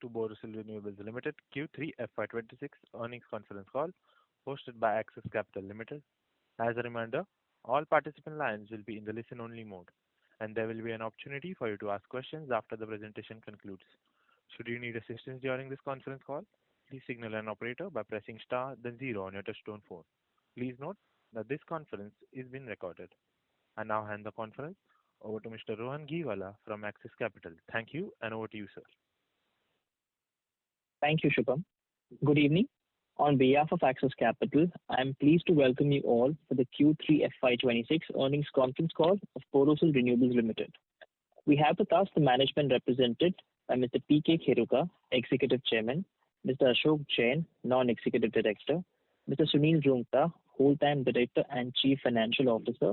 to Borosil Renewables Limited Q3 FY2026 earnings conference call hosted by Axis Capital Limited. As a reminder, all participant lines will be in the listen-only mode, and there will be an opportunity for you to ask questions after the presentation concludes. Should you need assistance during this conference call, please signal an operator by pressing star then zero on your touchtone phone. Please note that this conference is being recorded. I now hand the conference over to Mr. Rohan Ghiwala from Axis Capital. Thank you, and over to you, sir. Thank you, Shubham. Good evening. On behalf of Axis Capital, I am pleased to welcome you all for the Q3 FY26 earnings conference call of Borosil Renewables Limited. We have with us the management represented by Mr. P.K. Kheruka, Executive Chairman, Mr. Ashok Jain, Non-Executive Director, Mr. Sunil Roongta, Whole-Time Director and Chief Financial Officer,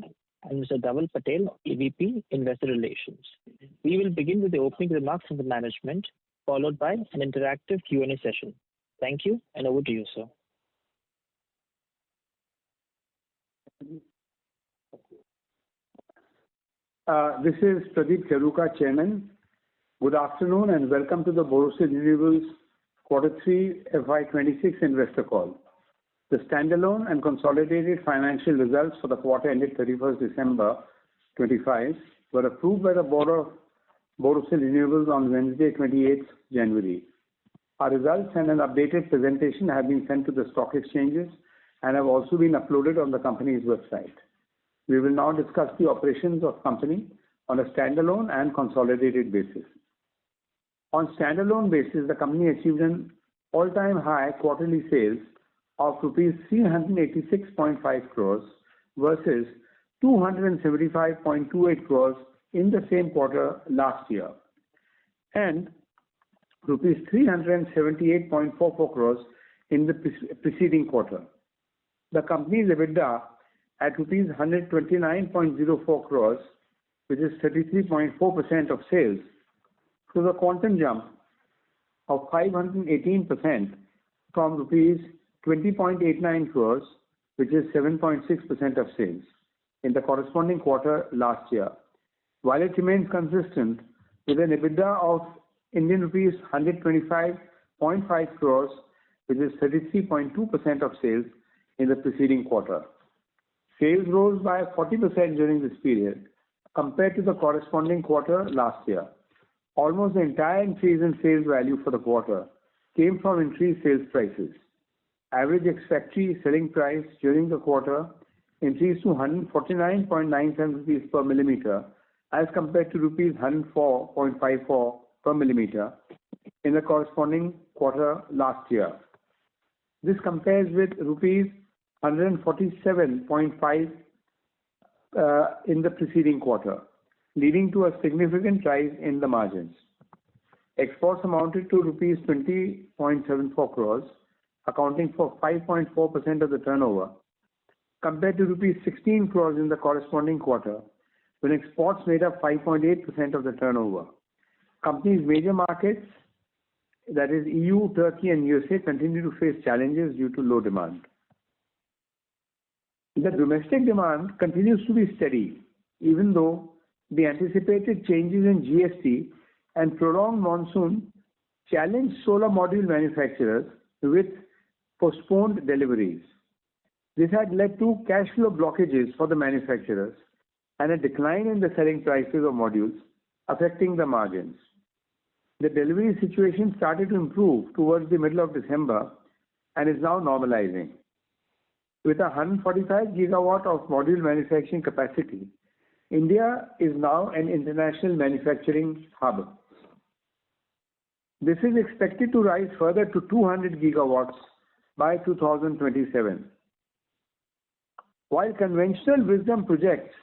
and Mr. Dhaval Patel, EVP, Investor Relations. We will begin with the opening remarks from the management, followed by an interactive Q&A session. Thank you, and over to you, sir. This is Pradeep Kheruka, Chairman. Good afternoon and welcome to the Borosil Renewables Q3 FY26 investor call. The standalone and consolidated financial results for the quarter ended 31st December 25 were approved by the Board of Borosil Renewables on Wednesday, 28th January. Our results and an updated presentation have been sent to the stock exchanges and have also been uploaded on the company's website. We will now discuss the operations of company on a standalone and consolidated basis. On standalone basis, the company achieved an all-time high quarterly sales of rupees 386.5 crores versus 275.28 crores in the same quarter last year, and rupees 378.44 crores in the preceding quarter. The company's EBITDA at rupees 129.04 crores, which is 33.4% of sales, shows a quantum jump of 518% from rupees 20.89 crores, which is 7.6% of sales, in the corresponding quarter last year, while it remains consistent with an EBITDA of Indian rupees 125.5 crores, which is 33.2% of sales in the preceding quarter. Sales rose by 40% during this period compared to the corresponding quarter last year. Almost the entire increase in sales value for the quarter came from increased sales prices. Average ex-factory selling price during the quarter increased to 149.97 rupees per millimeter as compared to rupees 104.54 per millimeter in the corresponding quarter last year. This compares with rupees 147.5 in the preceding quarter, leading to a significant rise in the margins. Exports amounted to rupees 20.74 crores, accounting for 5.4% of the turnover, compared to rupees 16 crores in the corresponding quarter, when exports made up 5.8% of the turnover. Company's major markets, that is EU, Turkey and USA, continue to face challenges due to low demand. The domestic demand continues to be steady, even though the anticipated changes in GST and prolonged monsoon challenged solar module manufacturers with postponed deliveries. This had led to cash flow blockages for the manufacturers and a decline in the selling prices of modules, affecting the margins. The delivery situation started to improve towards the middle of December and is now normalizing. With 145 gigawatt of module manufacturing capacity, India is now an international manufacturing hub. This is expected to rise further to 200 gigawatts by 2027. While conventional wisdom projects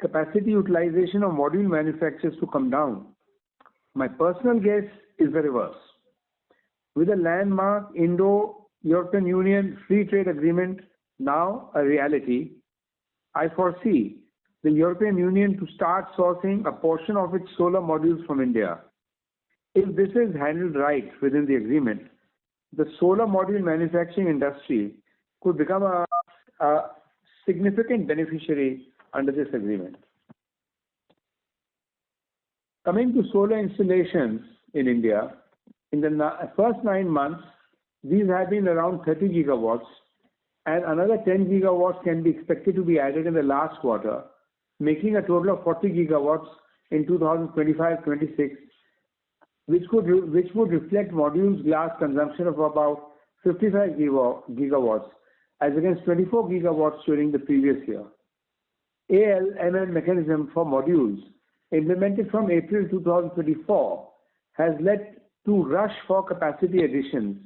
capacity utilization of module manufacturers to come down, my personal guess is the reverse. With the landmark Indo-European Union Free Trade Agreement now a reality, I foresee the European Union to start sourcing a portion of its solar modules from India. If this is handled right within the agreement, the solar module manufacturing industry could become a significant beneficiary under this agreement. Coming to solar installations in India, In the first 9 months, these have been around 30 gigawatts, and another 10 gigawatts can be expected to be added in the last quarter, making a total of 40 gigawatts in 2025-26, which would reflect modules glass consumption of about 55 gigawatts, as against 24 gigawatts during the previous year. ALMM mechanism for modules, implemented from April 2024, has led to rush for capacity additions,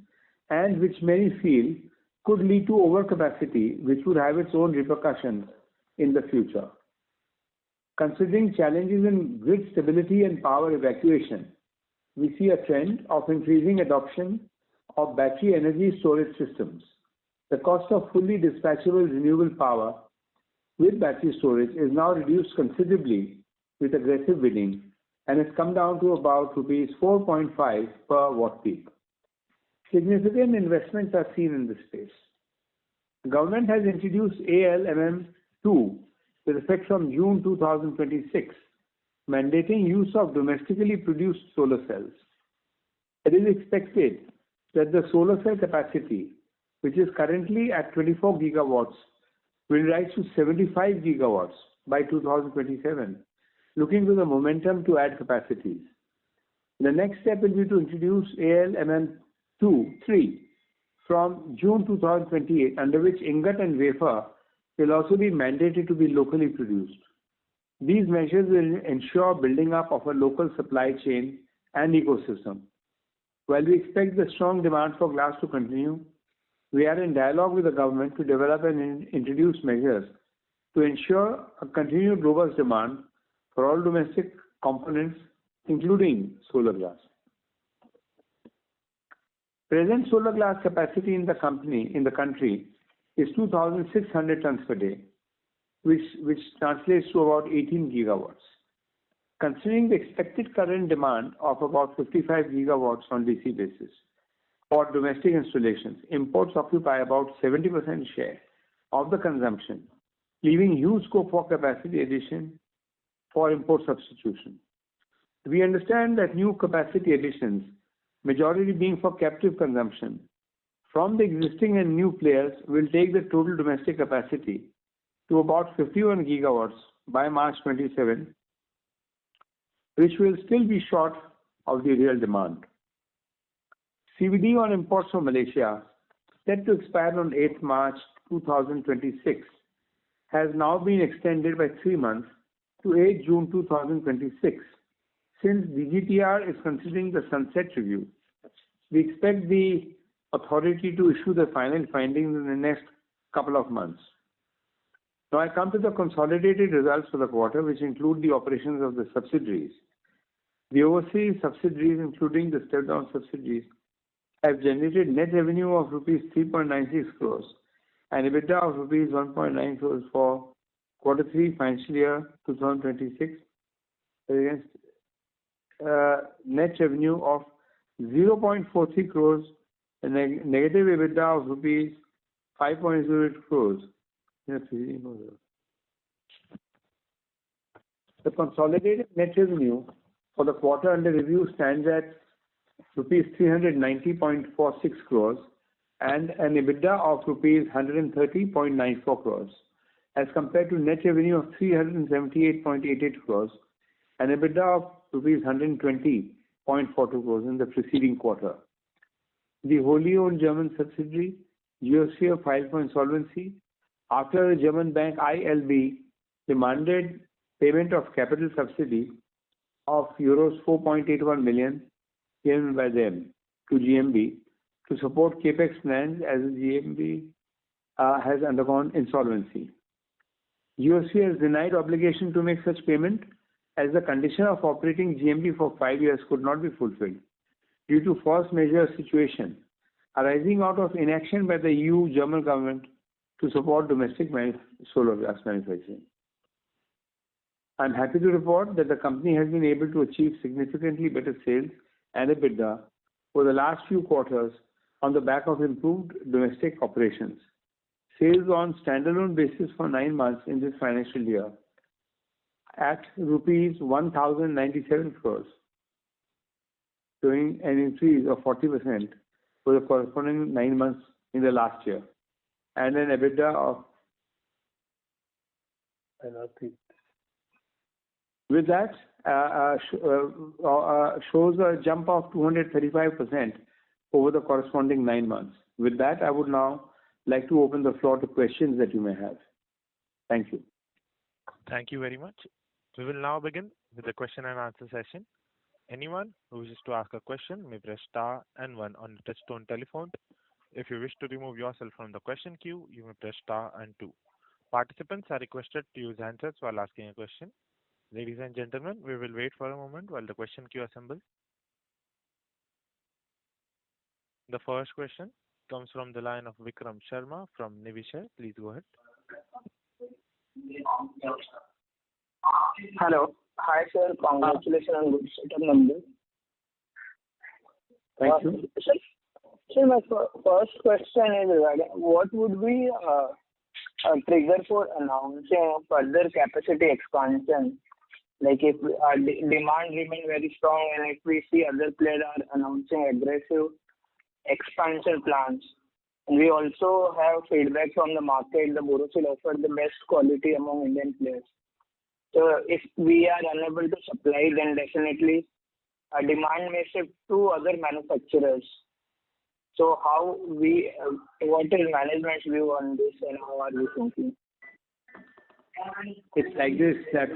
and which many feel could lead to overcapacity, which would have its own repercussions in the future. Considering challenges in grid stability and power evacuation, we see a trend of increasing adoption of battery energy storage systems. The cost of fully dispatchable renewable power with battery storage is now reduced considerably with aggressive bidding and has come down to about rupees 4.5 per watt peak. Significant investments are seen in this space. The government has introduced ALMM2 with effect from June 2026, mandating use of domestically produced solar cells. It is expected that the solar cell capacity, which is currently at 24 gigawatts, will rise to 75 gigawatts by 2027, looking to the momentum to add capacities. The next step will be to introduce ALMM2-3 from June 2028, under which ingot and wafer will also be mandated to be locally produced. These measures will ensure building up of a local supply chain and ecosystem. While we expect the strong demand for glass to continue, we are in dialogue with the government to develop and introduce measures to ensure a continued robust demand for all domestic components, including solar glass. Present solar glass capacity in the country is 2,600 tons per day, which translates to about 18 gigawatts. Considering the expected current demand of about 55 gigawatts on DC basis for domestic installations, imports occupy about 70% share of the consumption, leaving huge scope for capacity addition for import substitution. We understand that new capacity additions, majority being for captive consumption, from the existing and new players will take the total domestic capacity to about 51 gigawatts by March 27, which will still be short of the real demand. CVD on imports from Malaysia, set to expire on 8 March 2026, has now been extended by 3 months to 8 June 2026. Since DGTR is considering the sunset review, we expect the authority to issue the final findings in the next couple of months. Now I come to the consolidated results for the quarter, which include the operations of the subsidiaries. The overseas subsidiaries, including the step-down subsidiaries, have generated net revenue of rupees 3.96 crores and EBITDA of rupees 1.9 crores for quarter 3 financial year 2026 against net revenue of 0.43 crores and negative EBITDA of rupees 5.08 crores. The consolidated net revenue for the quarter under review stands at rupees 390.46 crores and an EBITDA of rupees 130.94 crores, as compared to net revenue of 378.88 crores and EBITDA of rupees 120.42 crores in the preceding quarter. The wholly owned German subsidiary, Geosphere, filed for insolvency after the German bank ILB demanded payment of capital subsidy of euros 4.81 million given by them to GMB to support capex plans as GMB has undergone insolvency. Geosphere has denied obligation to make such payment as the condition of operating GMB for 5 years could not be fulfilled due to force majeure situation arising out of inaction by the EU German government to support domestic solar glass manufacturing. I am happy to report that the company has been able to achieve significantly better sales and EBITDA for the last few quarters on the back of improved domestic operations. Sales on standalone basis for 9 months in this financial year at rupees 1,097 crores showing an increase of 40% for the corresponding 9 months in the last year, and an EBITDA of. With that, shows a jump of 235% over the corresponding 9 months. With that, I would now like to open the floor to questions that you may have. Thank you. Thank you very much. We will now begin with the question and answer session. Anyone who wishes to ask a question may press star and one on the touchtone telephone. If you wish to remove yourself from the question queue, you may press star and two. Participants are requested to use handsets while asking a question. Ladies and gentlemen, we will wait for a moment while the question queue assembles. The first question comes from the line of Vikram Sharma from Niveshaay. Please go ahead. Hello. Hi, sir. Congratulations on good set of numbers. Thank you. Sir, my first question is regarding what would be a trigger for announcing further capacity expansion? Like if our demand remains very strong and if we see other players are announcing aggressive expansion plans. And we also have feedback from the market, the Borosil offers the best quality among Indian players. So if we are unable to supply, then definitely a demand may shift to other manufacturers. So what is management's view on this and how are we thinking? It's like this, that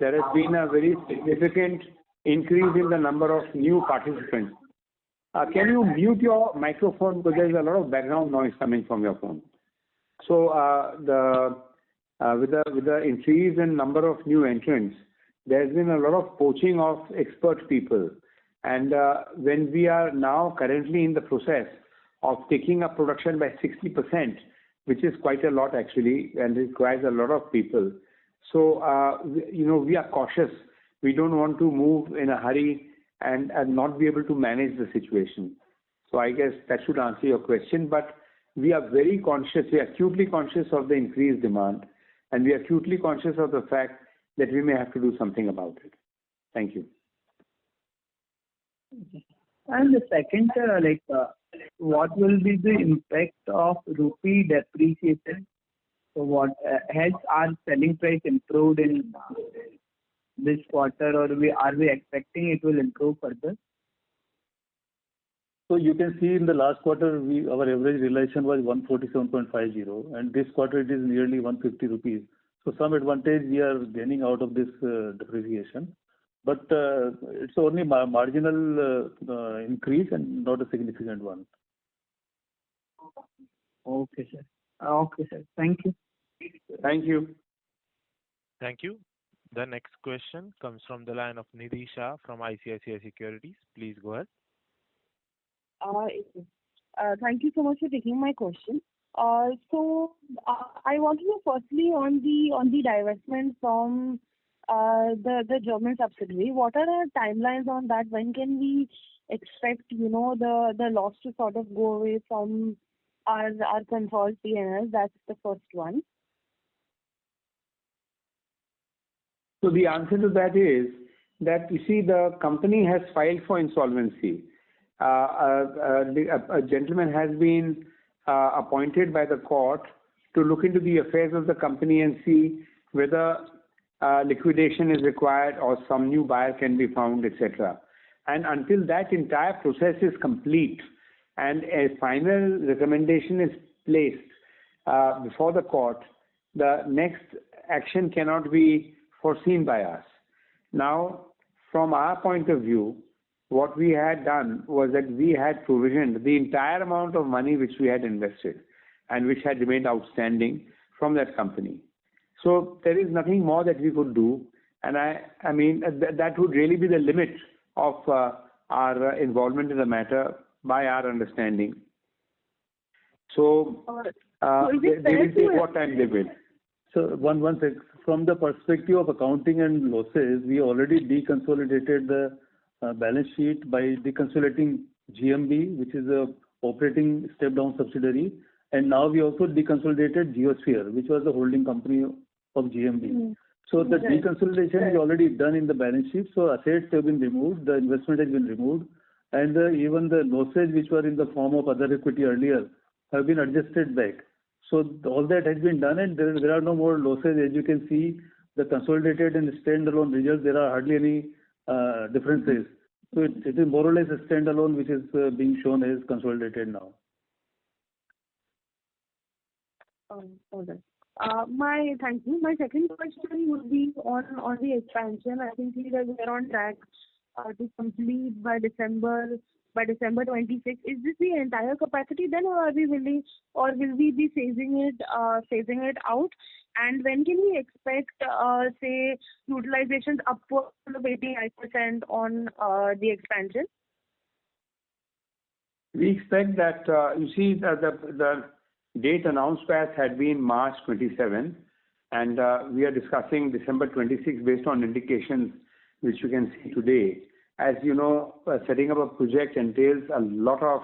there has been a very significant increase in the number of new participants. Can you mute your microphone because there's a lot of background noise coming from your phone? So with the increase in number of new entrants, there's been a lot of poaching of expert people. And when we are now currently in the process of taking up production by 60%, which is quite a lot actually, and requires a lot of people. So, we are cautious. We don't want to move in a hurry and not be able to manage the situation. So I guess that should answer your question. But we are very conscious, we are acutely conscious of the increased demand, and we are acutely conscious of the fact that we may have to do something about it. Thank you. And the second, what will be the impact of rupee depreciation? So what has our selling price improved in this quarter, or are we expecting it will improve further? So you can see in the last quarter, our average realization was 147.50, and this quarter it is nearly 150 rupees. So some advantage we are gaining out of this depreciation. But it's only marginal increase and not a significant one. Okay, sir. Okay, sir. Thank you. Thank you. Thank you. The next question comes from the line of Nidhi Shah from ICICI Securities. Please go ahead. Thank you so much for taking my question. So I want to know firstly on the divestment from the German subsidiary. What are our timelines on that? When can we expect the loss to sort of go away from our Concall P&L? That's the first one. So the answer to that is that you see the company has filed for insolvency. A gentleman has been appointed by the court to look into the affairs of the company and see whether liquidation is required or some new buyer can be found, etc. And until that entire process is complete and a final recommendation is placed before the court, the next action cannot be foreseen by us. Now, from our point of view, what we had done was that we had provisioned the entire amount of money which we had invested and which had remained outstanding from that company. So there is nothing more that we could do, and I mean that would really be the limit of our involvement in the matter by our understanding. So they will take what time they will. So one sec. From the perspective of accounting and losses, we already deconsolidated the balance sheet by deconsolidating GMB, which is a operating step-down subsidiary, and now we also deconsolidated Geosphere, which was the holding company of GMB. So the deconsolidation is already done in the balance sheet. So assets have been removed, the investment has been removed, and even the losses which were in the form of other equity earlier have been adjusted back. So all that has been done, and there are no more losses. As you can see, the consolidated and standalone results, there are hardly any differences. So it is more or less a standalone which is being shown as consolidated now. All right. Thank you. My second question would be on the expansion. I think we are on track to complete by December 26. Is this the entire capacity then, or will we be phasing it out? And when can we expect say utilizations upward of 89% on the expansion? We expect that you see the date announced by us had been March 27, and we are discussing December 26 based on indications which you can see today. As you know, setting up a project entails a lot of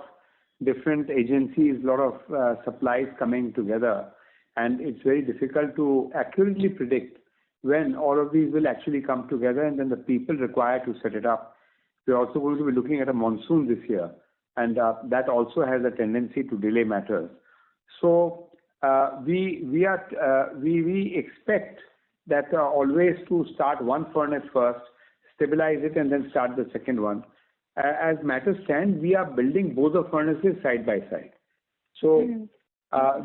different agencies, a lot of supplies coming together, and it's very difficult to accurately predict when all of these will actually come together and then the people required to set it up. We're also going to be looking at a monsoon this year, and that also has a tendency to delay matters. So we expect that always to start one furnace first, stabilize it, and then start the second one. As matters stand, we are building both the furnaces side by side. So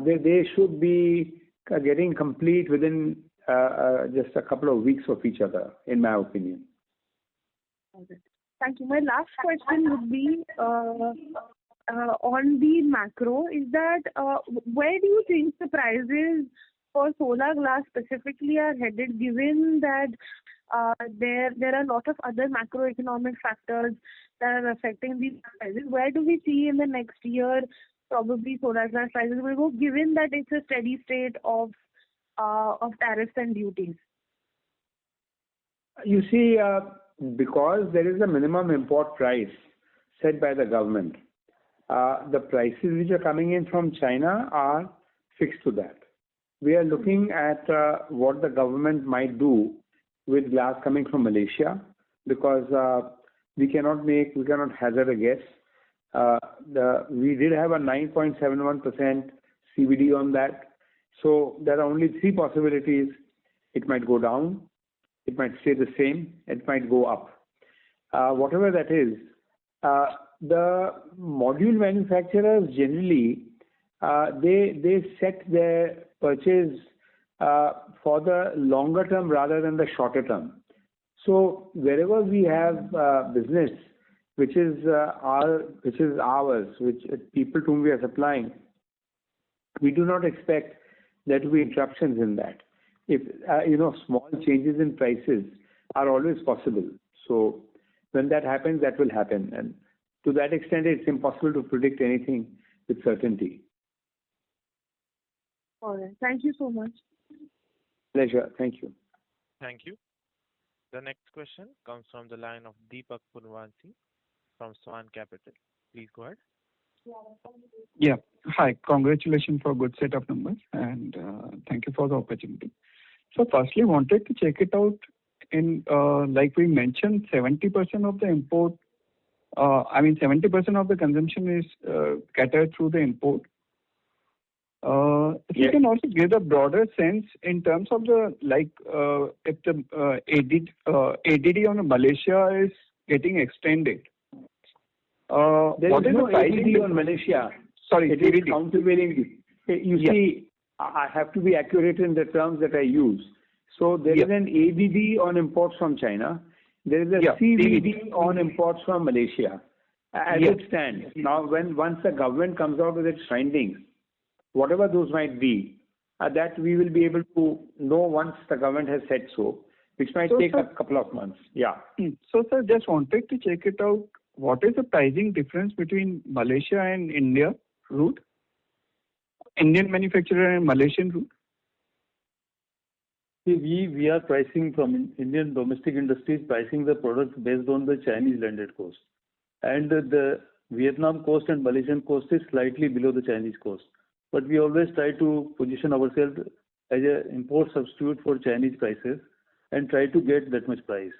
they should be getting complete within just a couple of weeks of each other, in my opinion. Okay. Thank you. My last question would be on the macro. Is that where do you think the prices for solar glass specifically are headed, given that there are a lot of other macroeconomic factors that are affecting these prices? Where do we see in the next year probably solar glass prices will go, given that it's a steady state of tariffs and duties? You see, because there is a minimum import price set by the government, the prices which are coming in from China are fixed to that. We are looking at what the government might do with glass coming from Malaysia, because we cannot hazard a guess. We did have a 9.71% CVD on that. So there are only three possibilities. It might go down, it might stay the same, it might go up. Whatever that is, the module manufacturers generally, they set their purchase for the longer term rather than the shorter term. So wherever we have business which is ours, which people to whom we are supplying, we do not expect there to be interruptions in that. If small changes in prices are always possible. So when that happens, that will happen, and to that extent, it's impossible to predict anything with certainty. All right. Thank you so much. Pleasure. Thank you. Thank you. The next question comes from the line of Deepak Purvansi from Swan Capital. Please go ahead. Yeah. Hi. Congratulations for a good set of numbers, and thank you for the opportunity. So firstly, wanted to check it out in, like we mentioned, 70% of the import, 70% of the consumption is catered through the import. If you can also give a broader sense in terms of the, if the ADD on Malaysia is getting extended. There is no ADD on Malaysia. Sorry, it is countervailing. You see, I have to be accurate in the terms that I use. So there is an ADD on imports from China. There is a CVD on imports from Malaysia. As it stands now, once the government comes out with its findings, whatever those might be, that we will be able to know once the government has said so, which might take a couple of months. Yeah. So, sir, just wanted to check it out. What is the pricing difference between Malaysia and India route? Indian manufacturer and Malaysian route? We are pricing from Indian domestic industries, pricing the products based on the Chinese landed cost. And the Vietnam cost and Malaysian cost is slightly below the Chinese cost. But we always try to position ourselves as an import substitute for Chinese prices and try to get that much price.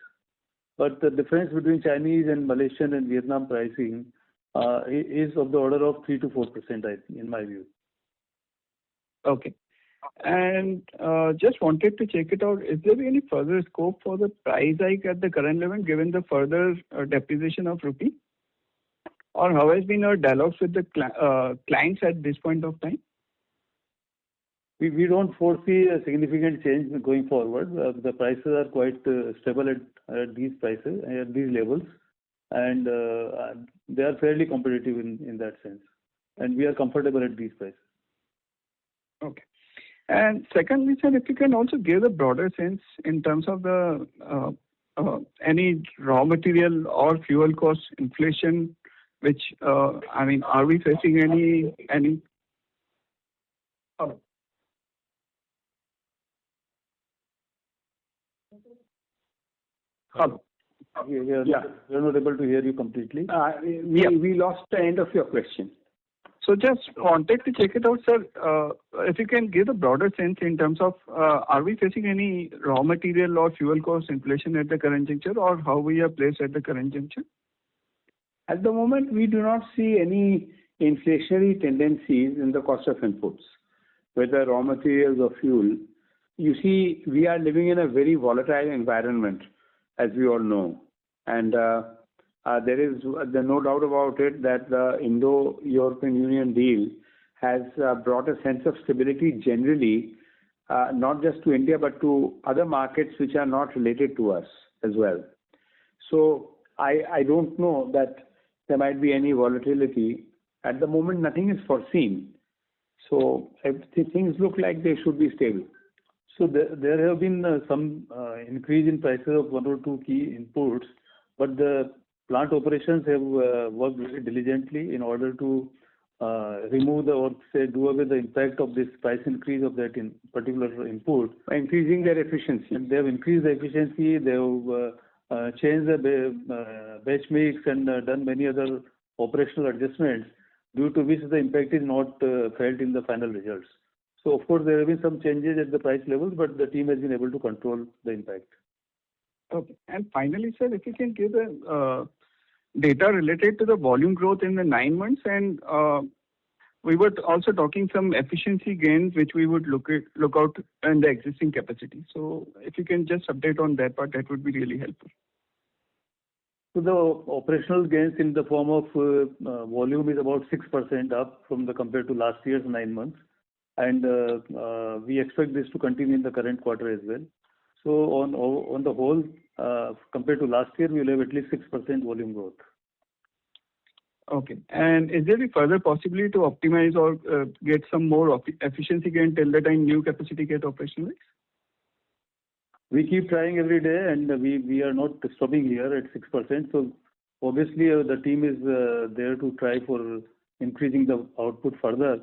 but the difference between Chinese and Malaysian and Vietnam pricing is of the order of 3 to 4%, I think, in my view. Okay. And just wanted to check it out. Is there any further scope for the price hike at the current level given the further depreciation of rupee? Or how has been our dialogues with the clients at this point of time? We don't foresee a significant change going forward. The prices are quite stable at these prices, at these levels, and they are fairly competitive in that sense. And we are comfortable at these prices. Okay. And secondly, sir, if you can also give a broader sense in terms of the any raw material or fuel cost inflation, which I mean, are we facing any? Hello. We are not able to hear you completely. We lost the end of your question. So just wanted to check it out, sir. If you can give a broader sense in terms of are we facing any raw material or fuel cost inflation at the current juncture, or how we are placed at the current juncture? At the moment, we do not see any inflationary tendencies in the cost of inputs, whether raw materials or fuel. You see, we are living in a very volatile environment, as we all know. And there is no doubt about it that the Indo-European Union deal has brought a sense of stability generally, not just to India, but to other markets which are not related to us as well. So I don't know that there might be any volatility. At the moment, nothing is foreseen. So things look like they should be stable. So there have been some increase in prices of one or two key inputs, but the plant operations have worked very diligently in order to remove or do away the impact of this price increase of that particular input. By increasing their efficiency. And they have increased the efficiency, they have changed the batch mix and done many other operational adjustments, due to which the impact is not felt in the final results. So of course there have been some changes at the price levels, but the team has been able to control the impact. Okay. And finally, sir, if you can give the data related to the volume growth in the 9 months, and we were also talking some efficiency gains which we would look out in the existing capacity. So if you can just update on that part, that would be really helpful. So the operational gains in the form of volume is about 6% up from the compared to last year's 9 months, and we expect this to continue in the current quarter as well. So on the whole, compared to last year, we will have at least 6% volume growth. Okay. And is there any further possibility to optimize or get some more efficiency gain till the time new capacity get operationalized? We keep trying every day, and we are not stopping here at 6%. So obviously the team is there to try for increasing the output further.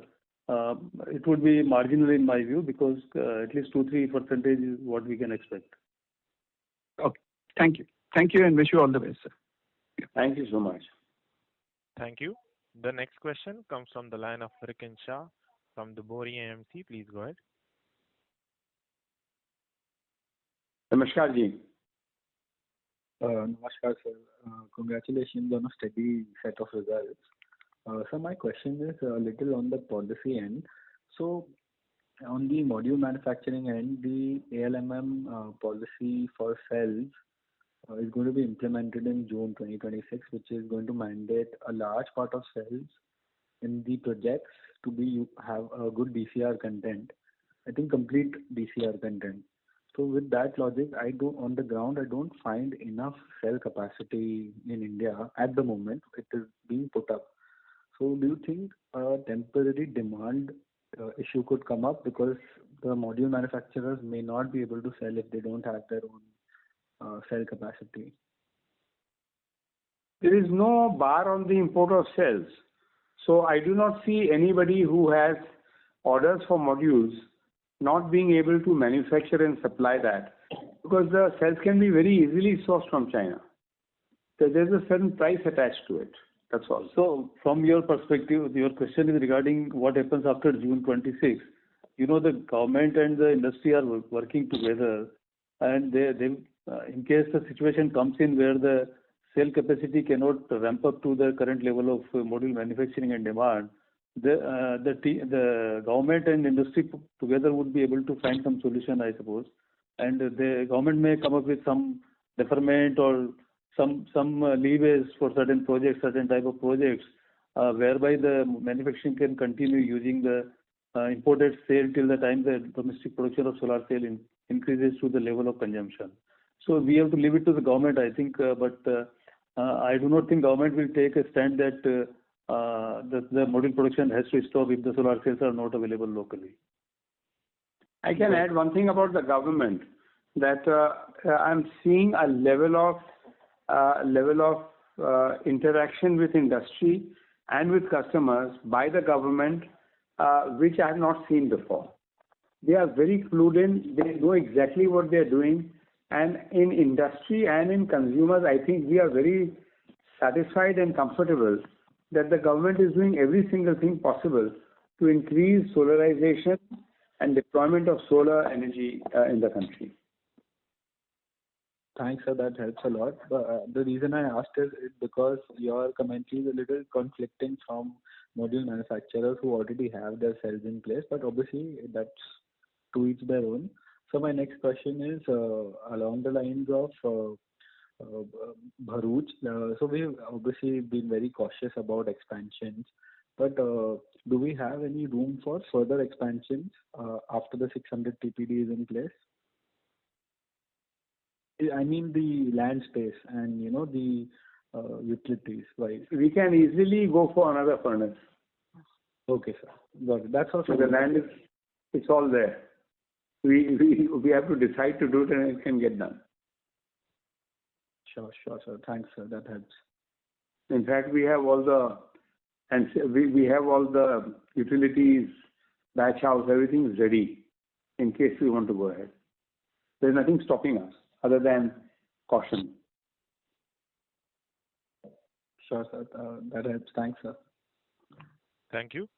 It would be marginal in my view, because at least 2-3% is what we can expect. Okay. Thank you. Thank you, and wish you all the best, sir. Thank you so much. Thank you. The next question comes from the line of Rikin Shah from the Bori AMC. Please go ahead. Namaskar ji. Namaskar, sir. Congratulations on a steady set of results. So my question is a little on the policy end. So on the module manufacturing end, the ALMM policy for cells is going to be implemented in June 2026, which is going to mandate a large part of cells in the projects to have a good DCR content. I think complete DCR content. So with that logic, on the ground, I don't find enough cell capacity in India at the moment. It is being put up. So do you think a temporary demand issue could come up, because the module manufacturers may not be able to sell if they don't have their own cell capacity? There is no bar on the import of cells. So I do not see anybody who has orders for modules not being able to manufacture and supply that, because the cells can be very easily sourced from China. So there's a certain price attached to it. That's all. So from your perspective, your question is regarding what happens after June 26. You know, the government and the industry are working together, and in case the situation comes in where the cell capacity cannot ramp up to the current level of module manufacturing and demand, the government and industry together would be able to find some solution, I suppose. And the government may come up with some deferment or some leeways for certain projects, certain type of projects, whereby the manufacturing can continue using the imported cell till the time the domestic production of solar cell increases to the level of consumption. So we have to leave it to the government, I think, but I do not think government will take a stand that the module production has to stop if the solar cells are not available locally. I can add one thing about the government, that I'm seeing a level of interaction with industry and with customers by the government, which I have not seen before. They are very clued in. They know exactly what they are doing. And in industry and in consumers, I think we are very satisfied and comfortable that the government is doing every single thing possible to increase solarization and deployment of solar energy in the country. Thanks, sir. That helps a lot. But the reason I asked is because your commentary is a little conflicting from module manufacturers who already have their cells in place. But obviously, that's to each their own. So my next question is along the lines of Bharuch. So we've obviously been very cautious about expansions. But do we have any room for further expansions after the 600 TPD is in place? I mean the land space and the utilities wise. We can easily go for another furnace. Okay, sir. Got it. That's also. So the land it's all there. We have to decide to do it and it can get done. Sure, sir. Thanks, sir. That helps. In fact, we have all the utilities, batch house, everything is ready in case we want to go ahead. There's nothing stopping us other than caution. Sure, sir. That helps. Thanks, sir. Thank you.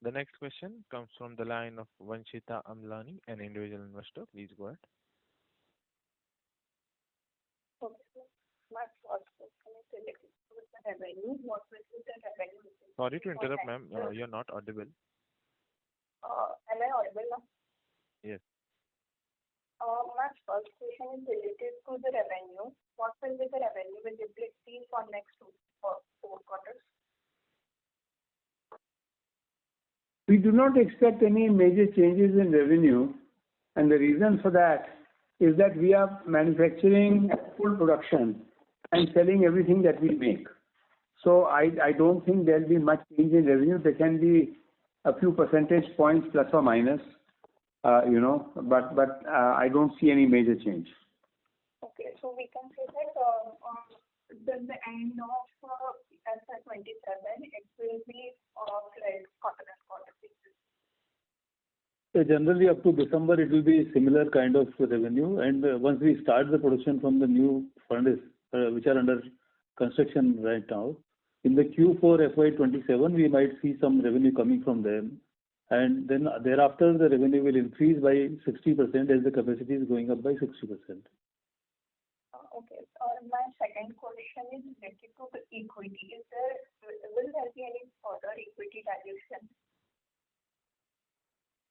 The next question comes from the line of Vanshita Amlani, an individual investor. Please go ahead. Okay. My first question is related to the revenue. What will be the revenue? Sorry to interrupt, ma'am. You're not audible. Am I audible now? Yes. My first question is related to the revenue. What will be the revenue visibility for next 4 quarters? We do not expect any major changes in revenue, and the reason for that is that we are manufacturing at full production and selling everything that we make. So I don't think there'll be much change in revenue. There can be a few percentage points plus or minus, but I don't see any major change. Okay, so we can say that the end of FY2027, it will be like quarter and quarter basis. So generally, up to December, it will be similar kind of revenue. And once we start the production from the new furnace, which are under construction right now, in the Q4 FY27, we might see some revenue coming from them. And then thereafter, the revenue will increase by 60% as the capacity is going up by 60%. Okay. My second question is related to the equity. Will there be any further equity dilution?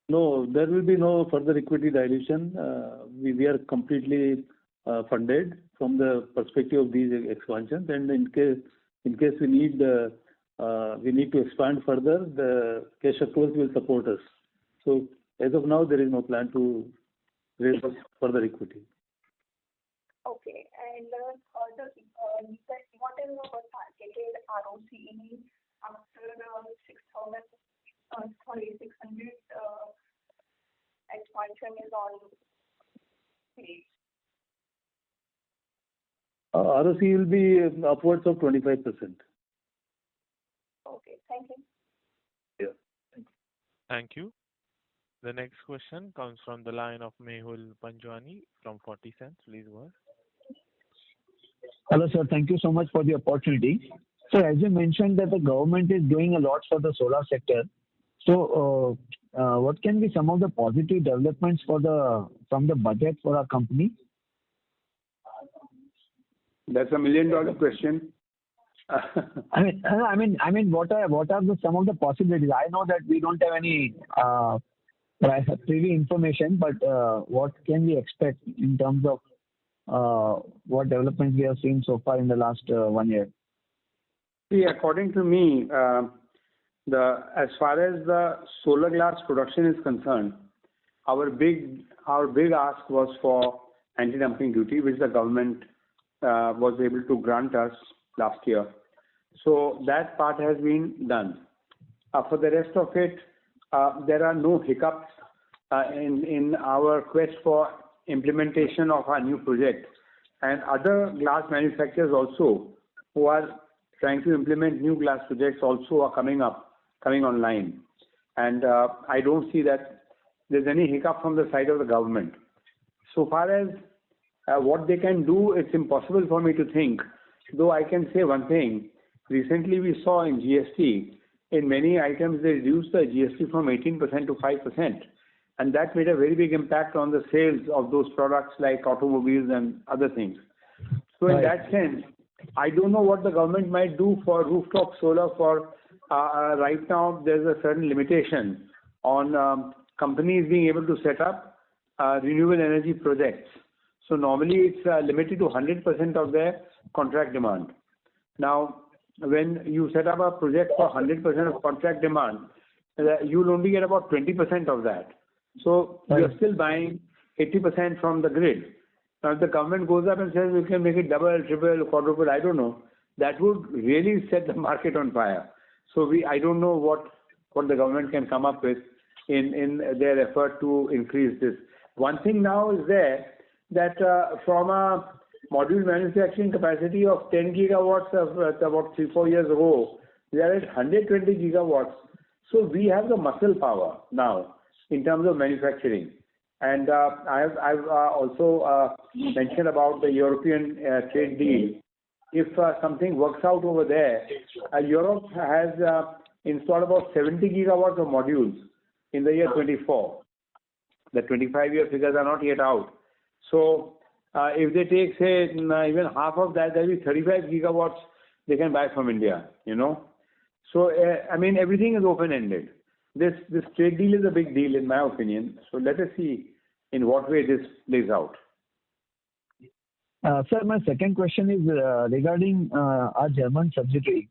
No, there will be no further equity dilution. We are completely funded from the perspective of these expansions. And in case we need to expand further, the cash accruals will support us. So as of now, there is no plan to raise further equity. Okay. And what is our targeted ROCE after 600 expansion is on place? ROC will be upwards of 25%. Okay. Thank you. Yeah. Thank you. Thank you. The next question comes from the line of Mehul Panjwani from 40 Cents. Please go ahead. Hello, sir. Thank you so much for the opportunity. So as you mentioned that the government is doing a lot for the solar sector. So what can be some of the positive developments from the budget for our company? That's $1 million question. What are some of the possibilities? I know that we don't have any privy information, but what can we expect in terms of what developments we have seen so far in the last 1 year? See, according to me, as far as the solar glass production is concerned, our big ask was for anti-dumping duty, which the government was able to grant us last year. So that part has been done. For the rest of it, there are no hiccups in our quest for implementation of our new project. And other glass manufacturers also, who are trying to implement new glass projects, also are coming online. And I don't see that there's any hiccup from the side of the government. So far as what they can do, it's impossible for me to think. Though I can say one thing. Recently we saw in GST, in many items they reduced the GST from 18% to 5%. And that made a very big impact on the sales of those products like automobiles and other things. So in that sense, I don't know what the government might do for rooftop solar. For right now, there's a certain limitation on companies being able to set up renewable energy projects. So normally it's limited to 100% of their contract demand. Now, when you set up a project for 100% of contract demand, you'll only get about 20% of that. So you're still buying 80% from the grid. Now, if the government goes up and says we can make it double, triple, quadruple, I don't know, that would really set the market on fire. So I don't know what the government can come up with in their effort to increase this. One thing now is there that from a module manufacturing capacity of 10 gigawatts about 3-4 years ago, we are at 120 gigawatts. So we have the muscle power now in terms of manufacturing. And I've also mentioned about the European trade deal. If something works out over there, Europe has installed about 70 gigawatts of modules in the year 24. The 25-year figures are not yet out. So if they take, say, even half of that, there will be 35 gigawatts they can buy from India, So, everything is open-ended. This trade deal is a big deal, in my opinion. So let us see in what way this plays out. Sir, my second question is regarding our German subsidiary.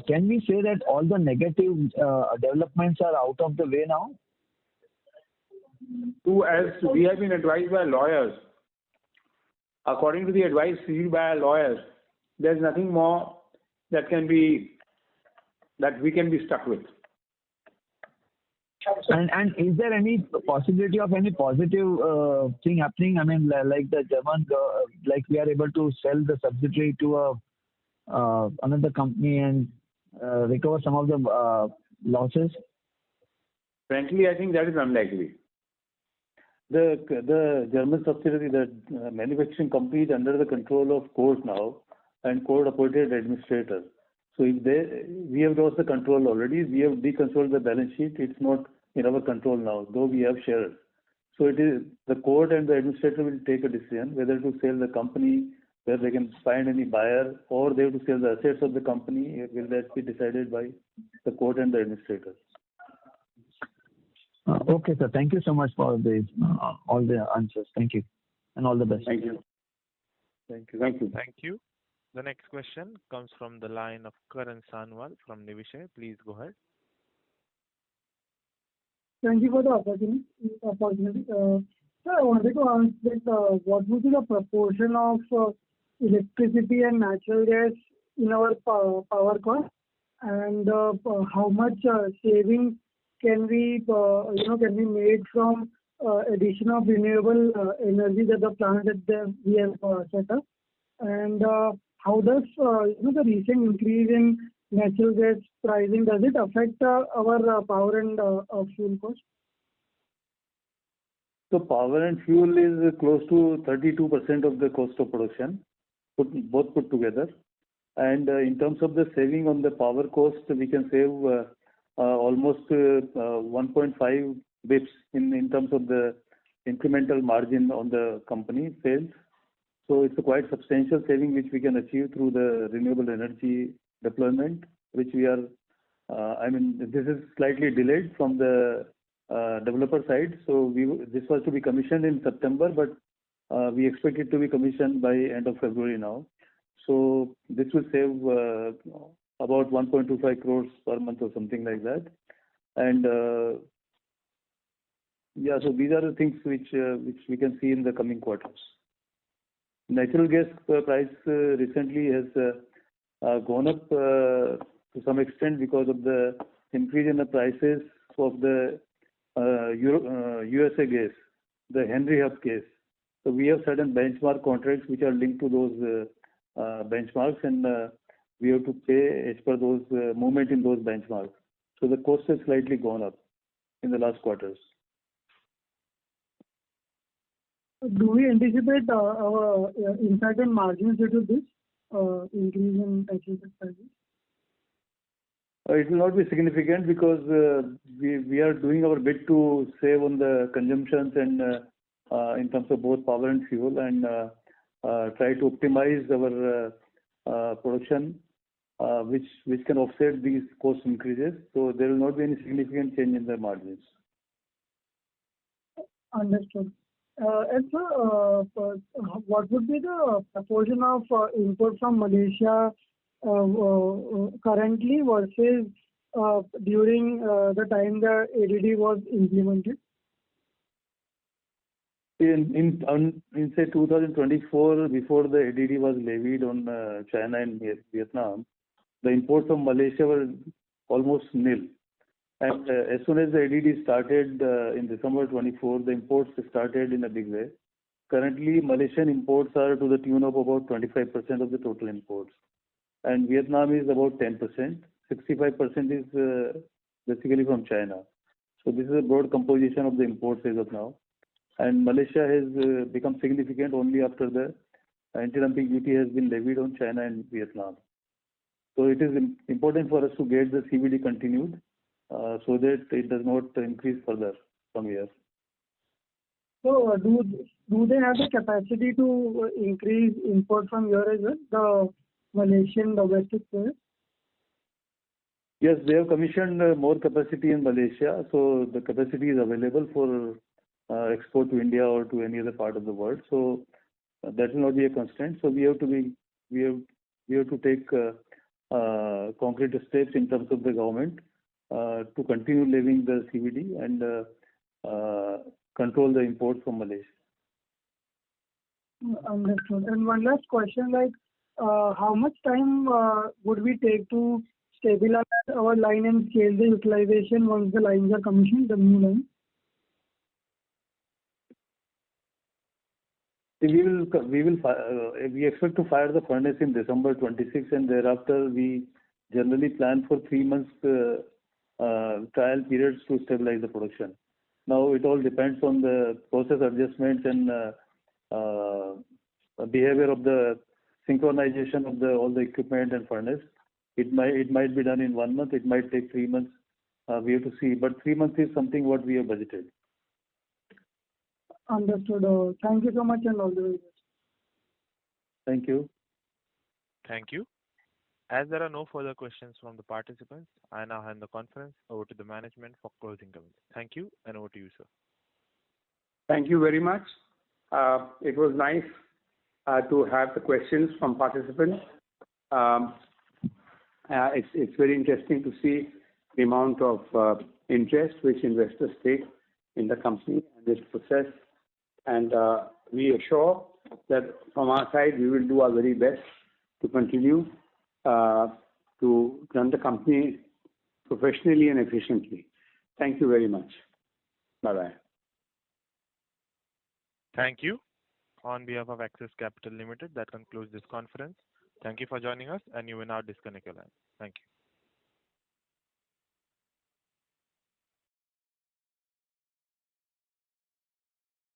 Can we say that all the negative developments are out of the way now? As we have been advised by lawyers, according to the advice received by our lawyers, there's nothing more that we can be stuck with. And is there any possibility of any positive thing happening? Like the German, like we are able to sell the subsidiary to another company and recover some of the losses? Frankly, I think that is unlikely. The German subsidiary, the manufacturing company, is under the control of court now, and court appointed administrator. So if we have lost the control already. We have deconsolidated the balance sheet. It's not in our control now, though we have shares. So it is the court and the administrator will take a decision whether to sell the company, whether they can find any buyer, or they have to sell the assets of the company. Will that be decided by the court and the administrator? Okay, sir. Thank you so much for all the answers. Thank you, and all the best. Thank you. Thank you. Thank you. Thank you. The next question comes from the line of Karan Sanwal from Nivishay. Please go ahead. Thank you for the opportunity. Sir, I wanted to ask that what would be the proportion of electricity and natural gas in our power cost, and how much saving can we made from addition of renewable energy that the plant that we have set up, and how does the recent increase in natural gas pricing, does it affect our power and fuel cost? So power and fuel is close to 32% of the cost of production, both put together. And in terms of the saving on the power cost, we can save almost 1.5 bips in terms of the incremental margin on the company sales. So it's a quite substantial saving which we can achieve through the renewable energy deployment, which we are, this is slightly delayed from the developer side. So this was to be commissioned in September, but we expect it to be commissioned by end of February now. So this will save about 1.25 crores per month or something like that. And so these are the things which we can see in the coming quarters. Natural gas price recently has gone up to some extent because of the increase in the prices of the USA gas, the Henry Hub gas. So we have certain benchmark contracts which are linked to those benchmarks, and we have to pay as per those movement in those benchmarks. So the cost has slightly gone up in the last quarters. Do we anticipate our impact on margins due to this increase in natural gas prices? It will not be significant because we are doing our bit to save on the consumptions and in terms of both power and fuel, and try to optimize our production, which can offset these cost increases. So there will not be any significant change in the margins. Understood. And so, what would be the proportion of import from Malaysia currently versus during the time the ADD was implemented? In say 2024, before the ADD was levied on China and Vietnam, the imports from Malaysia were almost nil. And as soon as the ADD started in December 24, the imports started in a big way. Currently, Malaysian imports are to the tune of about 25% of the total imports. And Vietnam is about 10%. 65% is basically from China. So this is a broad composition of the imports as of now. And Malaysia has become significant only after the anti-dumping duty has been levied on China and Vietnam. So it is important for us to get the CVD continued so that it does not increase further from here. So do they have the capacity to increase import from here as well, the Malaysian domestic players? Yes, they have commissioned more capacity in Malaysia, so the capacity is available for export to India or to any other part of the world. So that will not be a constraint. So we have to take concrete steps in terms of the government to continue levying the CVD and control the import from Malaysia. Understood. And one last question, how much time would we take to stabilize our line and scale the utilization once the lines are commissioned, the new lines? We expect to fire the furnace in December 26, and thereafter we generally plan for 3 months trial periods to stabilize the production. Now it all depends on the process adjustments and behavior of the synchronization of all the equipment and furnace. It might be done in 1 month. It might take 3 months. We have to see, but 3 months is something what we have budgeted. Understood. Thank you so much and all the very best. Thank you. Thank you. As there are no further questions from the participants, I now hand the conference over to the management for closing comments. Thank you, and over to you, sir. Thank you very much. It was nice to have the questions from participants. It's very interesting to see the amount of interest which investors take in the company and this process. And we assure that from our side, we will do our very best to continue to run the company professionally and efficiently. Thank you very much. Bye-bye. Thank you. On behalf of Axis Capital Limited, that concludes this conference. Thank you for joining us, and you will now disconnect your line. Thank you.